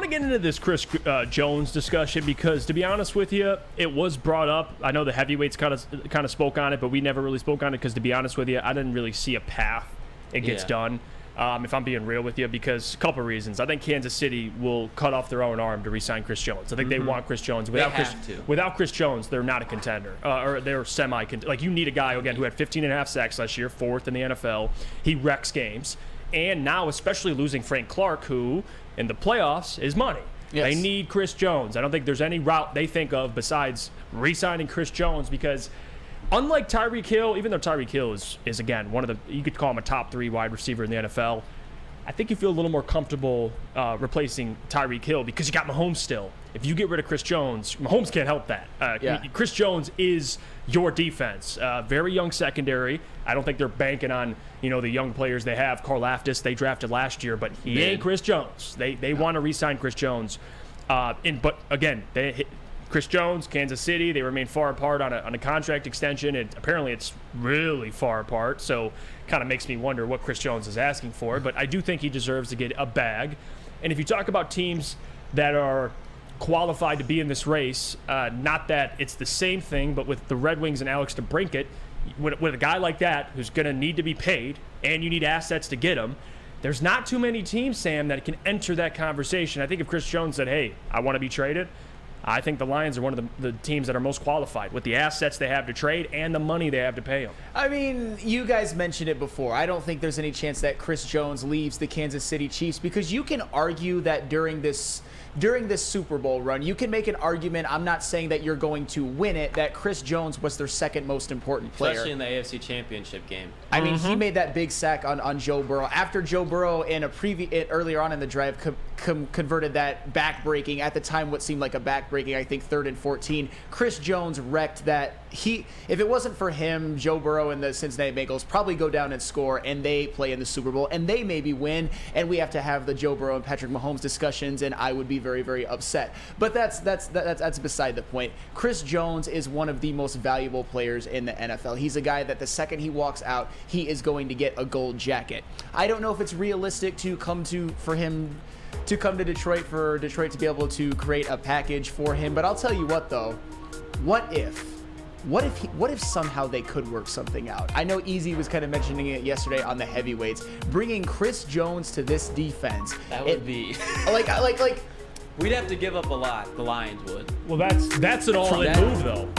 to get into this Chris Jones discussion because, to be honest with you, it was brought up. I know the heavyweights kind of spoke on it, but we never really spoke on it because, to be honest with you, I didn't really see a path it gets done. If I'm being real with you, because a couple of reasons. I think Kansas City will cut off their own arm to re-sign Chris Jones. I think they want Chris Jones. Without Chris Jones, they're not a contender, or they're semi-contender. Like, you need a guy, again, who had 15.5 sacks last year, 4th in the NFL. He wrecks games. And now, especially losing Frank Clark, who, in the playoffs, is money. Yes. They need Chris Jones. I don't think there's any route they think of besides re-signing Chris Jones because – unlike Tyreek Hill, even though Tyreek Hill is again, one of the, you could call him a top 3 wide receiver in the NFL, I think you feel a little more comfortable replacing Tyreek Hill because you got Mahomes still. If you get rid of Chris Jones, Mahomes can't help that. Chris Jones is your defense. Very young secondary. I don't think they're banking on, the young players they have. Karlaftis, they drafted last year, but he ain't Chris Jones. They want to re-sign Chris Jones. But again, Chris Jones, Kansas City, they remain far apart on a contract extension, and apparently it's really far apart, so kind of makes me wonder what Chris Jones is asking for. But I do think he deserves to get a bag. And if you talk about teams that are qualified to be in this race, not that it's the same thing, but with the Red Wings and Alex DeBrincat, with a guy like that who's going to need to be paid, and you need assets to get him, there's not too many teams, Sam, that can enter that conversation. I think if Chris Jones said, hey, I want to be traded, I think the Lions are one of the teams that are most qualified with the assets they have to trade and the money they have to pay them. I mean, you guys mentioned it before. I don't think there's any chance that Chris Jones leaves the Kansas City Chiefs because you can argue that during this Super Bowl run, you can make an argument, I'm not saying that you're going to win it, that Chris Jones was their second most important player. Especially in the AFC Championship game. I mean, he made that big sack on Joe Burrow. After Joe Burrow earlier on in the drive converted that back-breaking, at the time what seemed like a back-breaking, I think 3rd and 14, Chris Jones wrecked that. If it wasn't for him, Joe Burrow and the Cincinnati Bengals probably go down and score, and they play in the Super Bowl, and they maybe win, and we have to have the Joe Burrow and Patrick Mahomes discussions, and I would be very, very upset. But that's beside the point. Chris Jones is one of the most valuable players in the NFL. He's a guy that the second he walks out, he is going to get a gold jacket. I don't know if it's realistic for him to come to Detroit, for Detroit to be able to create a package for him. But I'll tell you what, though. What if somehow they could work something out? I know Easy was kind of mentioning it yesterday on the heavyweights. Bringing Chris Jones to this defense. That would be like we'd have to give up a lot. The Lions would. Well, that's an all-in move, though.